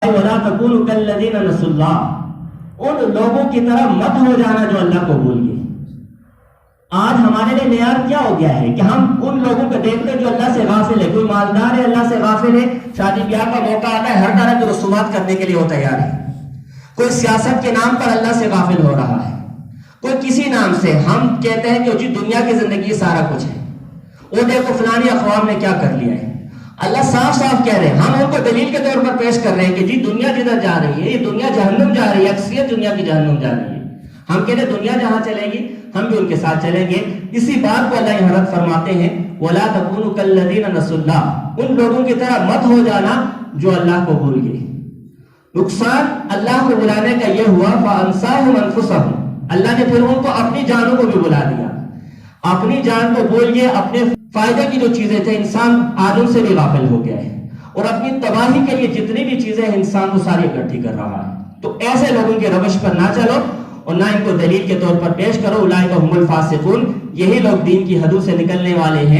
وَلَا تَكُونُوا كَالَّذِينَ نَسُوا اللَّهَ، ان لوگوں کی طرح مت ہو جانا جو اللہ کو بھول گئے۔ آج ہمارے لیے معیار کیا ہو گیا ہے کہ ہم ان لوگوں کو دیکھتے ہیں جو اللہ سے غافل ہے۔ کوئی مالدار ہے اللہ سے غافل ہے، شادی بیاہ کا موقع آتا ہے ہر طرح کی رسومات کرنے کے لیے وہ تیار ہے۔ کوئی سیاست کے نام پر اللہ سے غافل ہو رہا ہے، کوئی کسی نام سے ہم کہتے ہیں کہ جی دنیا کی زندگی سارا کچھ ہے، وہ دیکھو فلانی اقوام نے کیا کر لیا ہے۔ اللہ صاف صاف کہہ رہے ہیں، ہم ان کو دلیل کے طور پر پیش کر رہے ہیں کہ جی دنیا جدھر جا رہی ہے یہ دنیا جہنم جا رہی ہے، اکثریت دنیا کی جہنم جا رہی ہے۔ ہم کہتے ہیں دنیا جہاں چلے گی ہم بھی ان کے ساتھ چلیں گے۔ اسی بات کو اللہ یہاں رد فرماتے ہیں وَلَا تَكُونُوا كَالَّذِينَ نَسُوا اللَّهَ، ان لوگوں کی طرح مت ہو جانا جو اللہ کو بھول گئے۔ نقصان اللہ کو بلانے کا یہ ہوا فَأَنسَاهُمْ أَنفُسَهُمْ، اللہ نے پھر ان کو اپنی جانوں کو بھی بلا دیا، اپنی جان کو بھول گئے، اپنے فائدے کی جو چیزیں تھے انسان آج ان سے بھی غافل ہو گیا ہے، اور اپنی تباہی کے لیے جتنی بھی چیزیں ہیں انسان کو ساری اکٹھی کر رہا ہے۔ تو ایسے لوگوں کے روش پر نہ چلو اور نہ ان کو دلیل کے طور پر پیش کرو۔ اولئک ھم الفاسقون، یہی لوگ دین کی حدود سے نکلنے والے ہیں۔